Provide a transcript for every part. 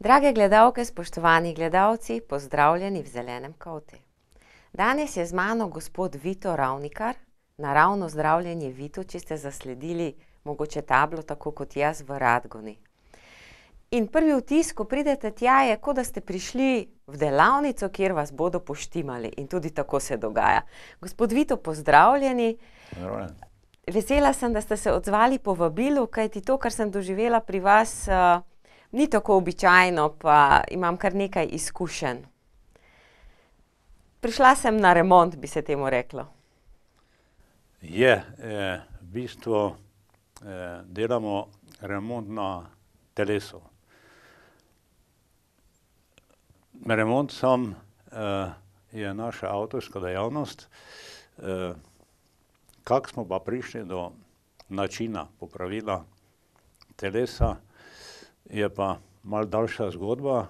Drage gledalke, spoštovani gledalci, pozdravljeni v Zelenem koti. Danes je z mano gospod Vito Ravnikar, naravno zdravljenje Vito, če ste zasledili mogoče tablo, tako kot jaz, v Radgoni. In prvi vtis, ko pridete tja, je, kot da ste prišli v delavnico, kjer vas bodo poštimali. In tudi tako se dogaja. Gospod Vito, pozdravljeni. Vesela sem, da ste se odzvali povabilu, kajti to, kar sem doživela pri vas, ni tako običajno, pa imam kar nekaj izkušenj. Prišla sem na remont, bi se temu reklo. V bistvu delamo remont na telesu. Remont sam je naša avtorska dejavnost. Kako smo pa prišli do načina popravila telesa, je pa malo daljša zgodba,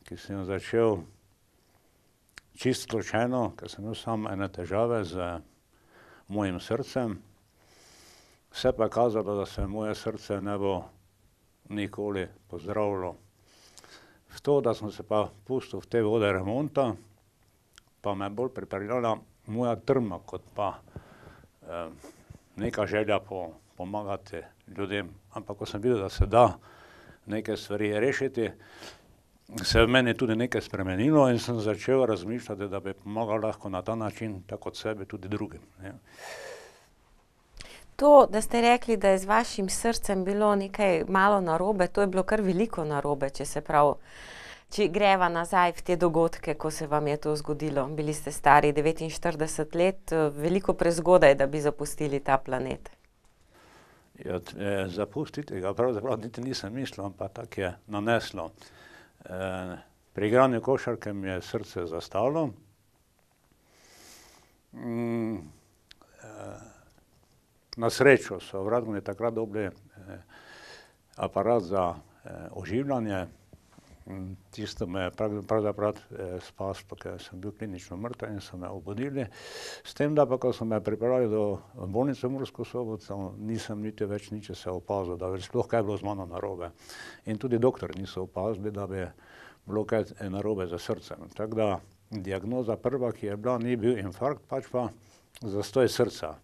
ki sem jo začel čisto slučajno, ker sem imel sam ene težave z mojim srcem. Vse pa je kazalo, da se moje srce ne bo nikoli pozdravilo. V to, da sem se pa pustil v te vode remonta, pa me bolj pripeljala moja trma, kot pa neka želja pomagati ljudem. Ampak ko sem videl, da se da neke stvari rešiti, se je v meni tudi nekaj spremenilo in sem začel razmišljati, da bi pomagal lahko na ta način, tako kot sebi, tudi drugim. To, da ste rekli, da je z vašim srcem bilo nekaj malo narobe, to je bilo kar veliko narobe, če greva nazaj v te dogodke, ko se vam je to zgodilo. Bili ste stari 49 let, veliko prezgodaj, da bi zapustili ta planet. Zapustiti ga pravzaprav niti nisem mislil, ampak tako je naneslo. Pri igranju košarke mi je srce zastavilo. Na srečo so v Radgoni takrat dobili aparat za oživljanje. Tisto me je pravzaprav spasilo, ker sem bil klinično mrtev in so me obudili. S tem, da pa, ko so me pripeljali do bolnice v Mursko Soboto, nisem niti več ničesar opazil, da bi sploh kaj bilo z mano narobe. In tudi doktorji niso opazili, da bi bilo kaj narobe z srcem. Tako da diagnoza prva, ki je bila, ni bil infarkt, pač pa zastoj srca.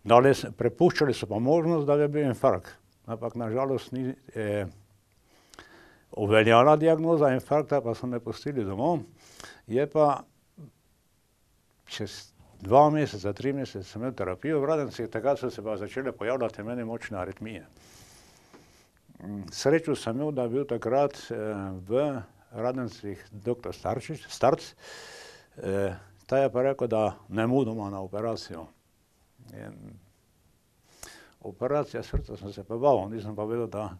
Prepuščali so pa možnost, da bi bil infarkt, ampak na žalost ni uveljala diagnoza infarkta, pa so me pustili domov. Je pa čez 2 meseca, 3 mesece sem imel terapijo v Radencih, takrat so se pa začele pojavljati meni močne aritmije. Srečo sem imel, da je bil takrat v Radencih doktor Starc. Ta je pa rekel, da nemudoma na operacijo. Operacija srca sem se pa bal, nisem pa vedel, da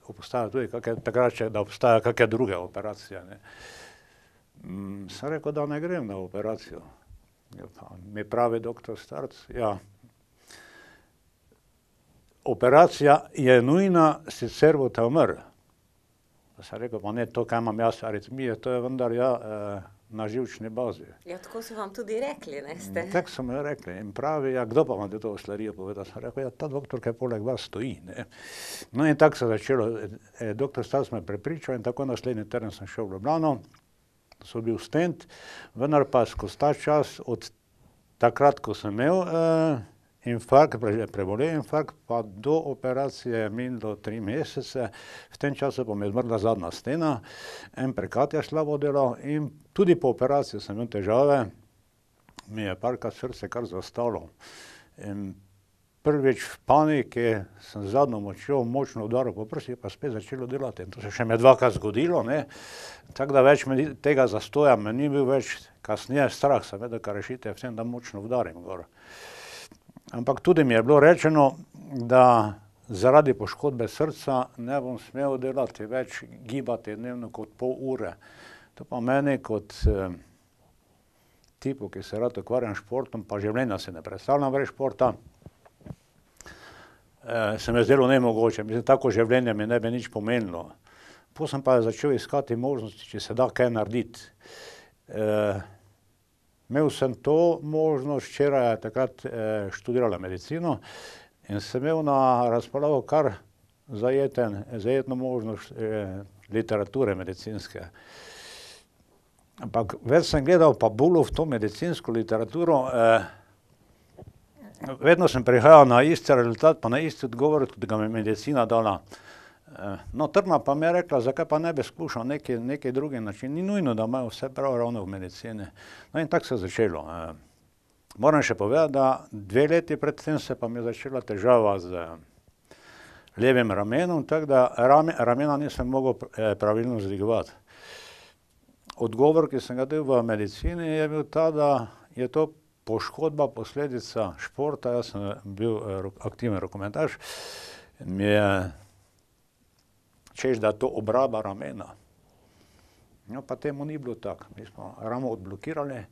obstaja tudi kakšne druge operacije. Sem rekel, da ne grem na operacijo. Mi pravi doktor Starc, ja, operacija je nujna, sicer boste umrli. Sem rekel, pa ne, to, kaj imam jaz aritmije, to je vendar na živčni bazi. Ja, tako so vam tudi rekli, ne ste? Tako so mi rekli in pravi, ja, kdo pa vam to slarijo povedal? Sem rekel, ja, ta doktor, ki poleg vas stoji. No in tako se začelo. Doktor Starc me prepričal in tako naslednji teden sem šel v Ljubljano, so bil stent, vendar pa skozi ta čas, od takrat, ko sem imel infarkt, prebolel infarkt, pa do operacije je minilo 3 mesece, v tem času pa mi je zmrla zadnja stena, en prekat je slabo delal in tudi po operaciji sem imel težave, mi je parkrat srce kar zastalo. In prvič v paniki sem z zadnjo močjo močno udaril po prsih, pa spet začelo delati. In to se še me 2-krat zgodilo, tako da več tega zastoja me ni bil več, kasneje strah, seveda, kar rešite v tem, da močno udarim gor. Ampak tudi mi je bilo rečeno, da zaradi poškodbe srca ne bom smel delati več, gibati dnevno kot pol ure. To pa meni kot tipu, ki se rad ukvarjam s športom, pa življenja si ne predstavljam brez športa, se mi je zdelo nemogoče. Mislim, tako življenje mi ne bi nič pomenilo. Potem sem pa začel iskati možnosti, če se da kaj narediti. Imel sem to možnost, včeraj je takrat študirala medicino in sem imel na razpolago kar zajetno možnost literature medicinske. Ampak več sem gledal pa bolj v to medicinsko literaturo, vedno sem prihajal na isti rezultat, pa na isti odgovor, kot ga mi je medicina dala. No, Trma pa mi je rekla, zakaj pa ne bi skušal neki drugi način. Ni nujno, da imajo vse prav ravno v medicini. No in tako se je začelo. Moram še povedati, da 2 leti pred tem se pa mi je začela težava z levim ramenom, tako da ramena nisem mogel pravilno vzdigovati. Odgovor, ki sem ga dal v medicini, je bil ta, da je to poškodba, posledica športa. Jaz sem bil aktiven rokometaš in mi je češ, da je to obraba ramena. No, pa temu ni bilo tako. Mi smo ramo odblokirali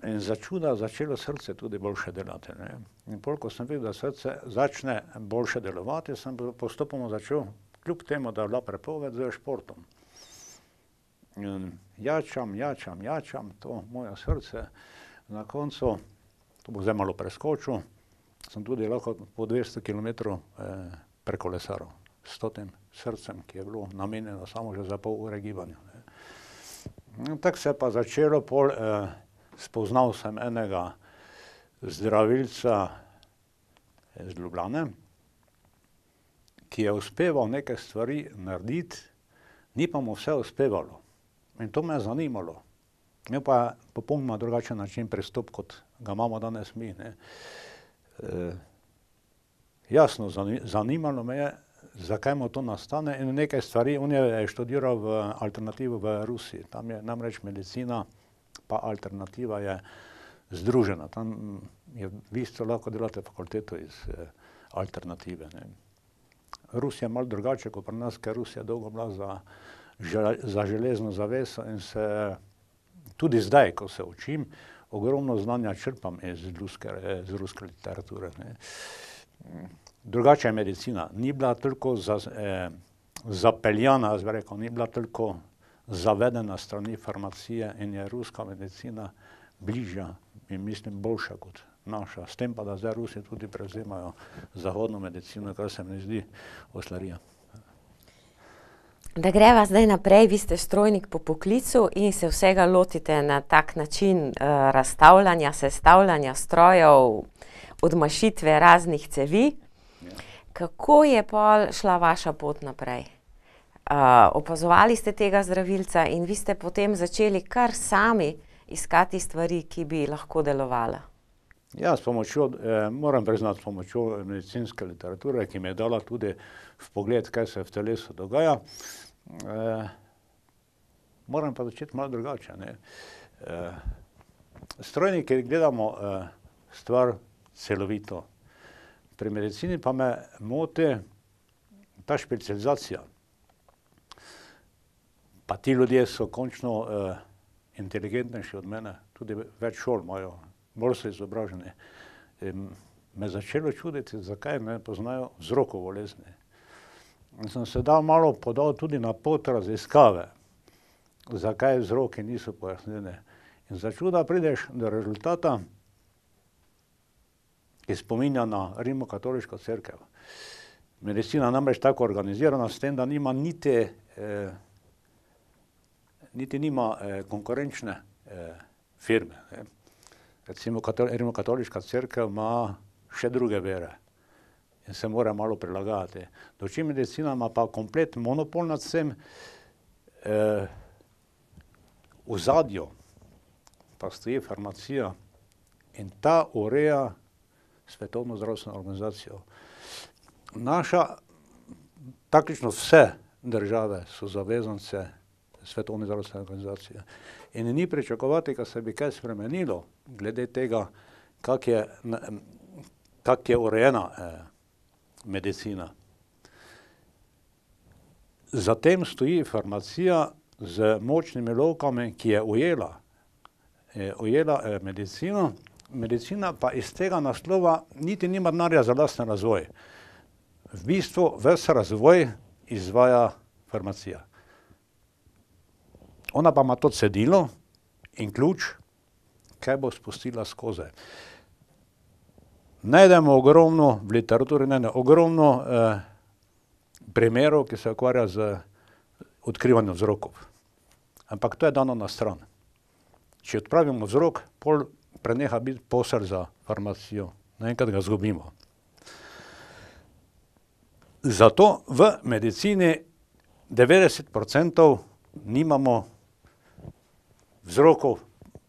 in začuda začelo srce tudi boljše delati. Ne. In pol, ko sem videl, da srce začne boljše delovati, sem postopoma začel, kljub temu, da je bila prepoved, z športom. In jačam to moje srce. Na koncu, to bo zdaj malo preskočil, sem tudi lahko po 200 kilometrov prekolesaril s tem srcem, ki je bilo namenjeno samo že za pol ure gibanja. Tako se je pa začelo, pol spoznal sem enega zdravilca iz Ljubljane, ki je uspeval neke stvari narediti, ni pa mu vse uspevalo. In to me je zanimalo. Imel pa popolnoma drugačen način pristop, kot ga imamo danes mi. Jasno, zanimalo me je, zakaj mu to nastane, in nekaj stvari, on je študiral v alternativu v Rusiji. Tam je namreč medicina pa alternativa je združena. Tam je v bistvu lahko delate fakulteto iz alternative. Ne. Rusija je malo drugače kot pri nas, ker Rusija dolgo bila za železno zaveso in se tudi zdaj, ko se učim, ogromno znanja črpam iz ruske literature. Ne. Drugače je medicina. Ni bila toliko zapeljana, jaz bi rekel, ni bila toliko zavedena strani farmacije in je ruska medicina bližja in mislim boljša kot naša. S tem pa, da zdaj Rusi tudi prevzemajo zahodno medicino, kar se mi zdi oslarija. Da greva zdaj naprej, vi ste strojnik po poklicu in se vsega lotite na tak način razstavljanja, sestavljanja strojev, odmašitve raznih cevi. Kako je pol šla vaša pot naprej? Opazovali ste tega zdravilca in vi ste potem začeli kar sami iskati stvari, ki bi lahko delovala. Ja, s pomočjo, moram priznati, s pomočjo medicinske literature, ki mi je dala tudi vpogled, kaj se v telesu dogaja. Moram pa začeti malo drugače. Ne. Strojniki gledamo stvar celovito. Pri medicini pa me moti ta specializacija. Pa ti ljudje so končno inteligentnejši od mene, tudi več šol imajo, bolj so izobraženi. Me začelo čuditi, zakaj ne poznajo vzrokov bolezni. In sem se malo podal tudi na pot raziskave, zakaj vzroki niso pojasnjeni. In začuda prideš do rezultata, ki spominja na rimokatoliško cerkev. Medicina namreč tako organizirana s tem, da nima niti nima konkurenčne firme. Recimo rimokatoliška cerkev ima še druge vere in se mora malo prilagajati. Dočim medicina ima pa komplet monopol nad vsem, v ozadju pa stoji farmacija in ta ureja Svetovno zdravstveno organizacijo. Praktično vse države so zavezance Svetovne zdravstvene organizacije. In ni pričakovati, da se bi kaj spremenilo glede tega, kak je urejena medicina. Zatem stoji farmacija z močnimi lovkami, ki je ujela medicino. Medicina pa iz tega naslova niti nima denarja za lasten razvoj. V bistvu ves razvoj izvaja farmacija. Ona pa ima to cedilo in ključ, kaj bo spustila skozi. Najdemo ogromno v literaturi, ogromno primerov, ki se ukvarja z odkrivanjem vzrokov. Ampak to je dano na stran. Če odpravimo vzrok, pol preneha biti posel za farmacijo. Naenkrat ga izgubimo. Zato v medicini 90% nimamo vzrokov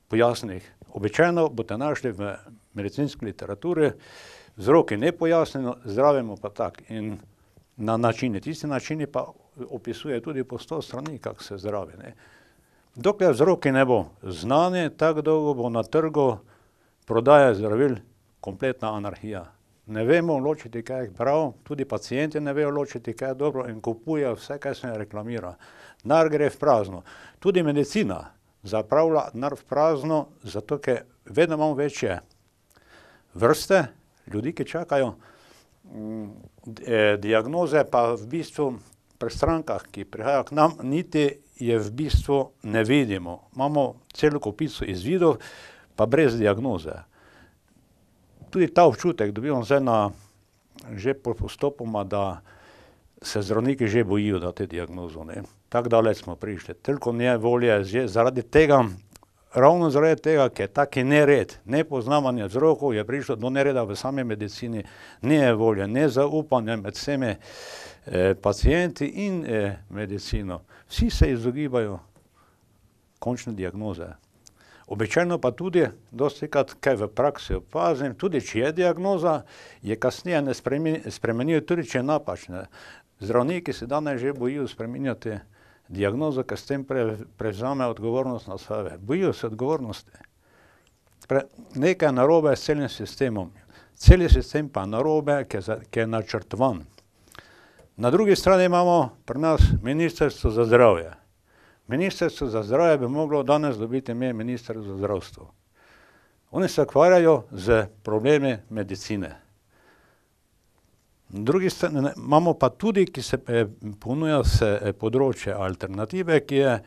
pojasnjenih. Običajno boste našli v medicinski literaturi vzroki nepojasnjeno, zdravimo pa tak. In na načine, tisti načini pa opisuje tudi po 100 strani, kako se zdravi. Ne. Dokler vzroki ne bo znani, tako dolgo bo na trgu prodaja zdravil kompletna anarhija. Ne vemo ločiti, kaj je prav, tudi pacienti ne vejo ločiti, kaj je dobro in kupujejo vse, kaj se reklamira. Denar gre v prazno. Tudi medicina zapravlja denar v prazno, zato ker vedno imamo večje vrste ljudi, ki čakajo diagnoze, pa v bistvu pri strankah, ki prihajajo k nam, niti je v bistvu ne vidimo. Imamo celo kopico izvidov, pa brez diagnoze. Tudi ta občutek dobivamo zdaj že postopoma, da se zdravniki že bojijo dati diagnozo. Tako daleč smo prišli. Toliko nevolje že zaradi tega, ravno zaradi tega, ker je taki nered, nepoznavanje vzrokov, je prišlo do nereda v sami medicini, nevolje, nezaupanje med vsemi pacienti in medicino. Vsi se izogibajo končne diagnoze. Običajno pa tudi, dostikrat, kaj v praksi opazim, tudi če je diagnoza, je kasneje ne spremenijo, tudi če je napačna. Zdravniki se danes že bojijo spreminjati diagnozo, ker s tem prevzame odgovornost na sebe. Bojijo se odgovornosti. Nekaj je narobe s celim sistemom. Celi sistem pa narobe, ki je načrtovan. Na drugi strani imamo pri nas Ministrstvo za zdravje. Ministrstvo za zdravje bi moglo danes dobiti ime minister za zdravstvo. Oni se ukvarjajo z problemi medicine. Na drugi strani imamo pa tudi, ki se ponuja se področje alternative, ki je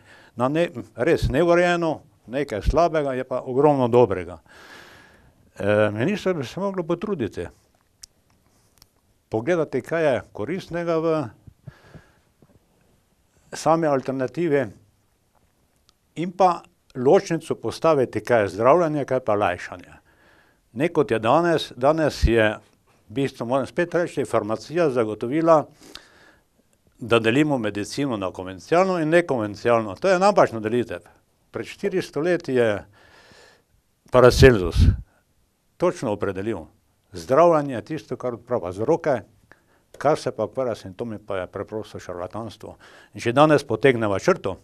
res neurejeno, nekaj slabega, je pa ogromno dobrega. Minister bi se moglo potruditi, pogledati, kaj je koristnega v sami alternativi in pa ločnico postaviti, kaj je zdravljenje, kaj pa lajšanje. Ne kot je danes je v bistvu, moram spet reči, farmacija zagotovila, da delimo medicino na konvencionalno in nekonvencionalno. To je napačna delitev. Pred 400 leti je Paracelsus točno opredelil. Zdravljenje je tisto, kar odpravlja vzroke, kar se pa ukvarja s simptomi, pa je preprosto šarlatanstvo. In če danes potegnemo črto,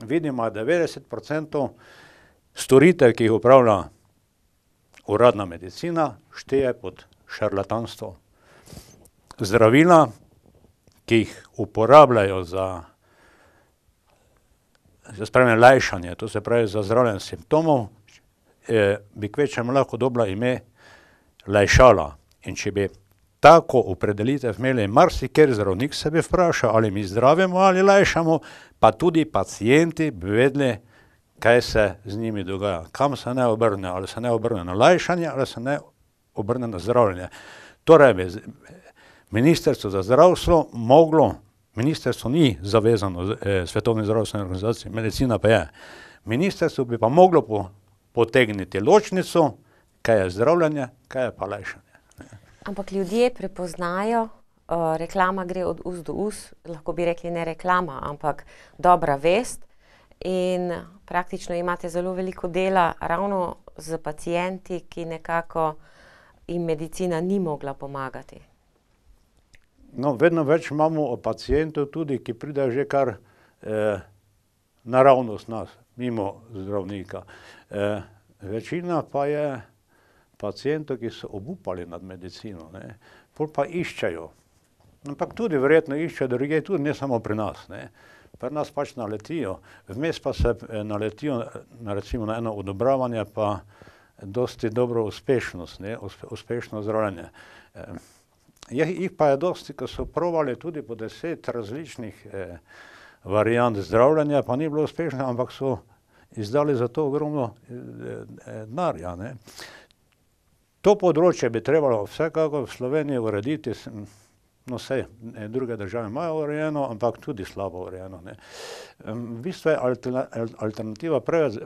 vidimo, da 90% storitev, ki jih upravlja uradna medicina, šteje pod šarlatanstvo. Zdravila, ki jih uporabljajo za lajšanje, to se pravi za zdravljenje simptomov, bi kvečemu lahko dobila ime lajšala. In če bi tako opredelitev imeli marsikjer zdravnik, se bi vprašal, ali mi zdravimo ali lajšamo, pa tudi pacienti bi vedeli, kaj se z njimi dogaja, kam se ne obrne, ali se ne obrne na lajšanje, ali se ne obrne na zdravljenje. Torej bi Ministrstvo za zdravstvo moglo, ministrstvo ni zavezano Svetovni zdravstveni organizaciji, medicina pa je. Ministrstvo bi pa moglo potegniti ločnico, kaj je zdravljenje, kaj je pa lajšanje. Ampak ljudje prepoznajo, reklama gre od ust do ust, lahko bi rekli ne reklama, ampak dobra vest in praktično imate zelo veliko dela ravno z pacienti, ki nekako jim medicina ni mogla pomagati. No, vedno več imamo pacientov tudi, ki pridejo že kar naravnost nas, mimo zdravnika. Večina pa je pacientov, ki so obupali nad medicino, pol pa iščejo. Ampak tudi verjetno iščejo drugje, tudi ne samo pri nas. Pri nas pač naletijo, vmes pa se naletijo recimo na eno odobravanje, pa dosti dobro uspešnost, uspešno zdravljenje. Jih pa je dosti, ko so provali tudi po 10 različnih variant zdravljenja, pa ni bilo uspešno, ampak so izdali za to ogromno denarja. To področje bi trebalo vsekako v Sloveniji urediti. no saj druge države imajo urejeno, ampak tudi slabo urejeno, ne. V bistvu je alternativa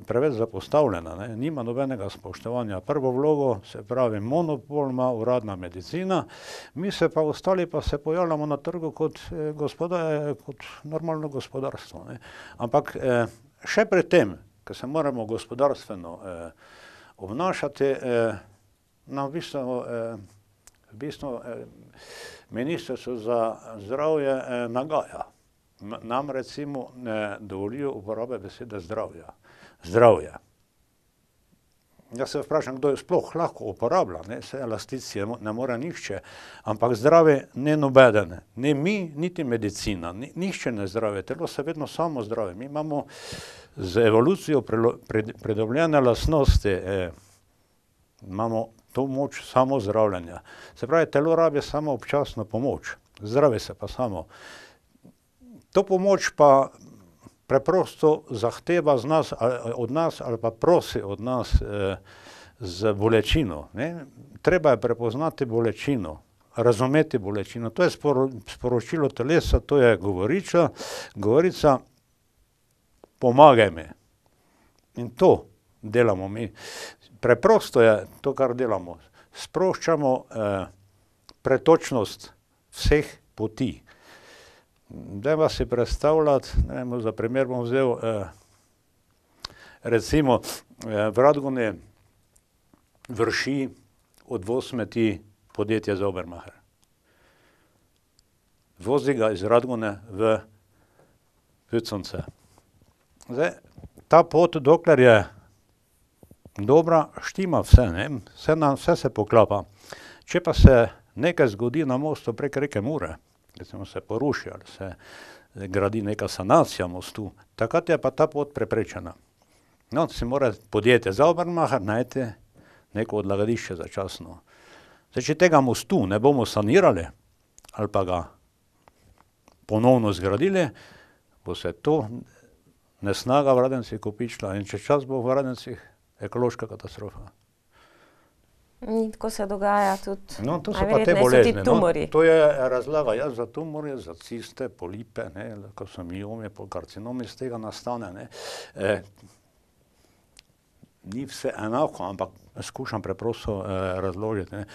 preveč zapostavljena, ne, nima nobenega spoštovanja. Prvo vlogo, se pravi, monopol ima uradna medicina, mi se pa ostali pa se pojavljamo na trgu kot normalno gospodarstvo, ne. Ampak še pred tem, ko se moramo gospodarstveno obnašati, nam v bistvu Ministrstvo za zdravje nagaja. Nam recimo ne dovolijo uporabe besede zdravje. Jaz se vprašam, kdo jo sploh lahko uporablja, ne, saj elasticije ne more nihče, ampak zdravi ne nobeden, ne mi, niti medicina, nihče ne zdravi, telo se vedno samo zdravi. Mi imamo z evolucijo pridobljene lastnosti, imamo to moč samozdravljenja. Se pravi, telo rabi samo občasno pomoč, zdravi se pa samo. To pomoč pa preprosto zahteva od nas ali pa prosi od nas z bolečino, ne. Treba je prepoznati bolečino, razumeti bolečino. To je sporočilo telesa, to je govorica, pomagaj mi. In to delamo mi. Preprosto je to, kar delamo. Sproščamo pretočnost vseh poti. Dajmo si predstavljati, ne vem, za primer bom vzel, recimo v Radgoni vrši odvoz smeti podjetje Saubermacher. Vozi ga iz Radgone v Pützonce. Zdaj, ta pot, dokler je dobra, štima vse, ne, vse se poklapa. Če pa se nekaj zgodi na mostu prek reke Mure, recimo se poruši ali se gradi neka sanacija mostu, takrat je pa ta pot preprečena. No, si mora podjetje Saubermacher najti neko odlagališče začasno. Zdaj, če tega mostu ne bomo sanirali ali pa ga ponovno zgradili, bo se to nesnaga v Radencih kopičila in čez čas bo v Radencih ekološka katastrofa. In tako se dogaja tudi, no, to so pa te bolezni, tumorji. No, to je razlaga, ja, za tumorje, za ciste, polipe, ne, lahko so miomi, karcinomi iz tega nastane, ne. Ni vse enako, ampak skušam preprosto razložiti, ne.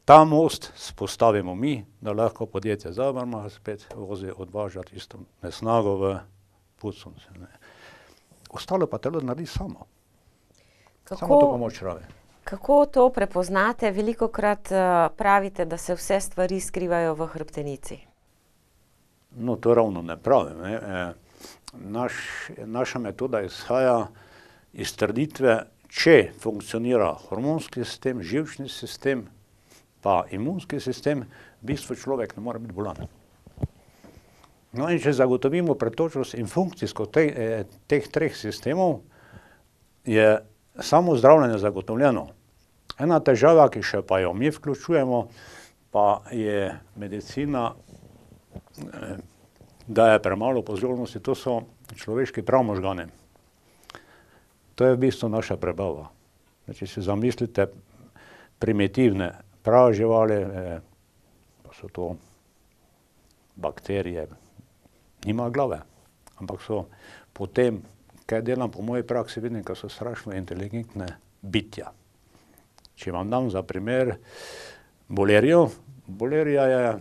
Ta most spostavimo mi, da lahko podjetje Saubermacher spet vozi, odvaža tisto nesnago v Puconce, ne. Ostalo pa telo naredi samo. Samo to pomoč rabi. Kako to prepoznate? Velikokrat pravite, da se vse stvari skrivajo v hrbtenici. No, to ravno ne pravim, ne. Naša metoda izhaja iz trditve, če funkcionira hormonski sistem, živčni sistem, pa imunski sistem, v bistvu človek ne more biti bolan. No, in če zagotovimo pretočnost in funkcijsko teh treh sistemov, je samo zdravljenje zagotovljeno. Ena težava, ki še pa jo mi vključujemo, pa je medicina daje premalo pozornosti, to so človeški prav-možgani. To je v bistvu naša prebava. Če si zamislite primitivne praživali, pa so to bakterije, nima glave, ampak so potem, kaj delam po moji praksi, vidim, ko so strašno inteligentne bitja. Če vam dam za primer bolerijo, bolerija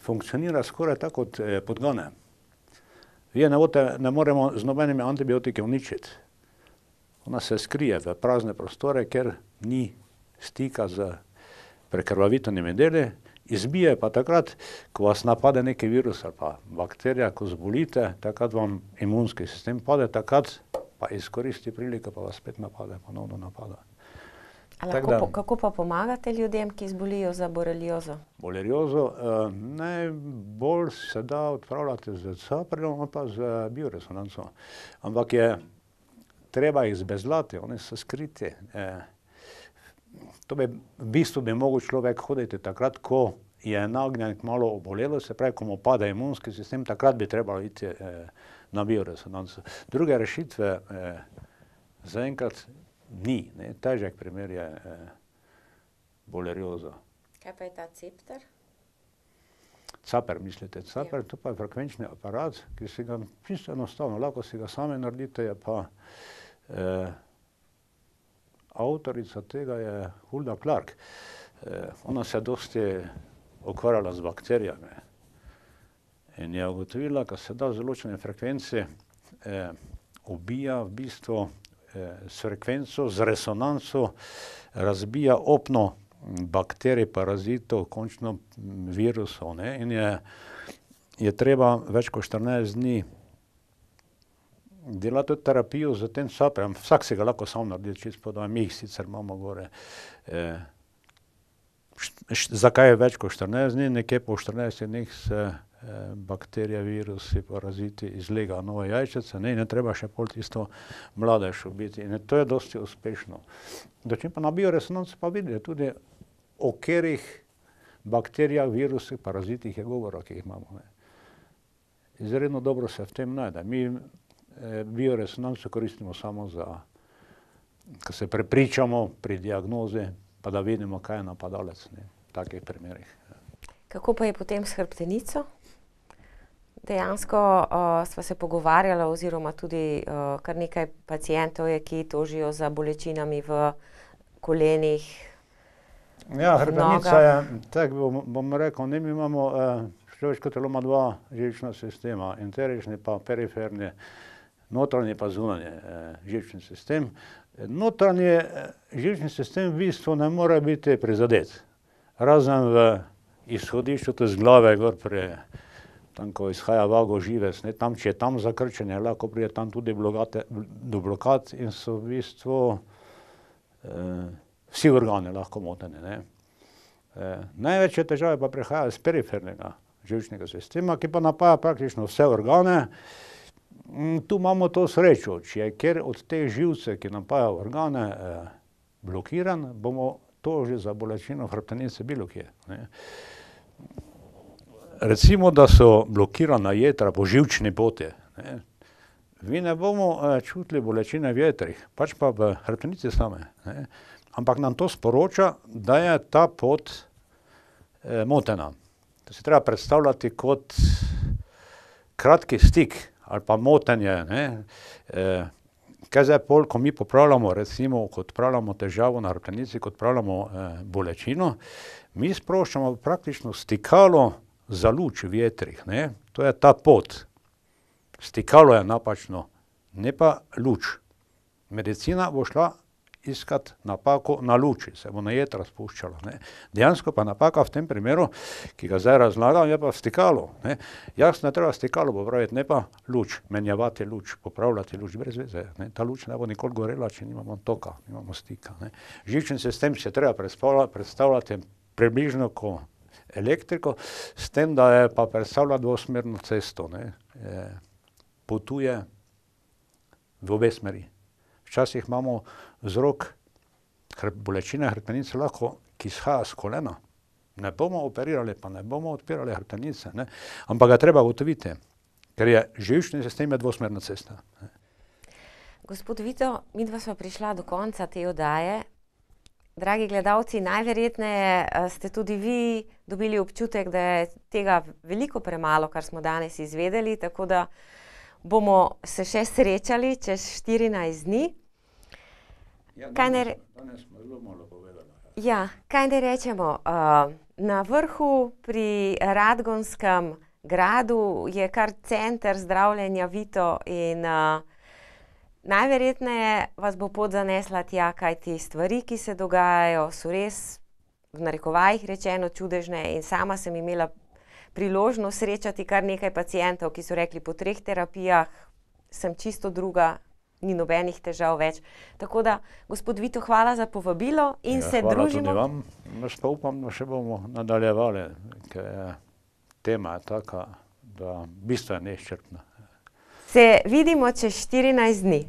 funkcionira skoraj tako kot podgane. Vi ne moremo z nobenimi antibiotiki uničiti. Ona se skrije v prazne prostore, ker ni stika z prekrvavitvenimi deli, izbije pa takrat, ko vas napade neki virus ali pa bakterija, ko zbolite, takrat vam imunski sistem pade, takrat pa izkoristi priliko, pa vas spet napade, ponovno napada. Kako pa pomagate ljudem, ki zbolijo za boreliozo? Boreliozo najbolj se da odpravljati z Caprilom ali pa z bioresonanco. Ampak je treba jih zbezlati, oni so skriti. V bistvu bi mogel človek hoditi takrat, ko je nagnjen k malo obolelo, se pravi, ko mu pade imunski sistem, takrat bi trebalo iti na bioresonanco. Druge rešitve zaenkrat ni, ne. Težek primer je bolerioza. Kaj pa je ta cepter? Caper, mislite, Caper, to pa je frekvenčni aparat, ki si ga čisto enostavno, lahko si ga sami naredite, je pa avtorica tega je Hulda Clark. Ona se je dosti ukvarjala z bakterijami in je ugotovila, da se da z določene frekvence ubija v bistvu s frekvenco, z resonanco razbija opno bakterij, parazitov, končno virusov, ne, in je treba več kot 14 dni delati terapijo z tem Caperjem. Vsak si ga lahko sam naredi, čisto po mi jih sicer imamo gore. Zakaj je več kot 14 dni? Nekje po 14 dneh se bakterije, virusi, paraziti izlegajo nove jajčice, ne, in je treba še pol tisto mladež ubiti. In to je dosti uspešno. Dočim pa na bioresonanci pa vidijo tudi, o katerih bakterijah, virusih, parazitih je govora, ki jih imamo. Ne. Izredno dobro se v tem najde. Mi bioresonanco koristimo samo za, ko se prepričamo pri diagnozi, pa da vidimo, kaj je napadalec, ne, v takih primerih. Kako pa je potem s hrbtenico? Dejansko sva se pogovarjala oziroma tudi kar nekaj pacientov je, ki tožijo za bolečinami v kolenih, Ja, hrbtenica je, tako bom rekel, mi imamo, človeško telo ima dva živčna sistema, enterični pa periferni, notranji pa zunanji živčni sistem. Notranji živčni sistem v bistvu ne more biti prizadet, razen v izhodišču, to z glave gor tam, ko izhaja vago živec, ne, tam, če je tam zakrčenje, lahko pride tam tudi do blokad in so v bistvu vsi organi lahko moteni, ne. Največje težave pa prihajajo iz perifernega živčnega sistema, ki pa napaja praktično vse organe. Tu imamo to srečo, če je kjer od teh živcev, ki napajajo organe, blokiran, bomo tožili za bolečino hrbtenice bilo kje, ne. Recimo, da so blokirana jetra po živčni poti, ne. Vi ne bomo čutili bolečine v jetrih, pač pa v hrbtenici same, ne. Ampak nam to sporoča, da je ta pot motena. To se treba predstavljati kot kratki stik ali pa motenje, ne. Kaj zdaj pol, ko mi popravljamo, recimo, ko odpravljamo težavo na hrbtenici, ko odpravljamo bolečino, mi sproščamo praktično stikalo za luč v jetrih, ne. To je ta pot. Stikalo je napačno, ne pa luč. Medicina bo šla iskat napako na luči, se bo na jetra spuščala, ne. Dejansko pa napaka v tem primeru, ki ga zdaj razlagam, je pa stikalo, ne. Jasno je treba stikalo popraviti, ne pa luč, menjavati luč, popravljati luč, brez veze, ne. Ta luč ne bo nikoli gorela, če nimamo toka, nimamo stika, ne. Živčni sistem si je treba predstavljati približno ko elektriko, s tem, da je pa predstavlja dvosmerno cesto, ne. Potuje v obe smeri. Včasih imamo vzrok bolečine hrbtenice lahko, ki izhaja s kolena. Ne bomo operirali, pa ne bomo odpirali hrbtenice, ne, ampak ga treba ugotoviti, ker je živčni sistem je dvosmerna cesta. Gospod Vito, midva sva prišla do konca te oddaje. Dragi gledalci, najverjetneje ste tudi vi dobili občutek, da je tega veliko premalo, kar smo danes izvedeli, tako da bomo se še srečali čez 14 dni. Danes smo zelo malo povedali. Ja, kaj ne rečemo, na vrhu pri Radgonskem gradu je kar center zdravljenja Vito in najverjetneje vas bo pot zanesla tja, kajti stvari, ki se dogajajo, so res v narekovajih rečeno čudežne in sama sem imela priložnost srečati kar nekaj pacientov, ki so rekli, po 3 terapijah sem čisto druga, ni nobenih težav več. Tako da, gospod Vito, hvala za povabilo in se družimo. Hvala tudi vam, jaz pa upam, da še bomo nadaljevali, ker tema je taka, da v bistvu je neizčrpna. Se vidimo čez 14 dni.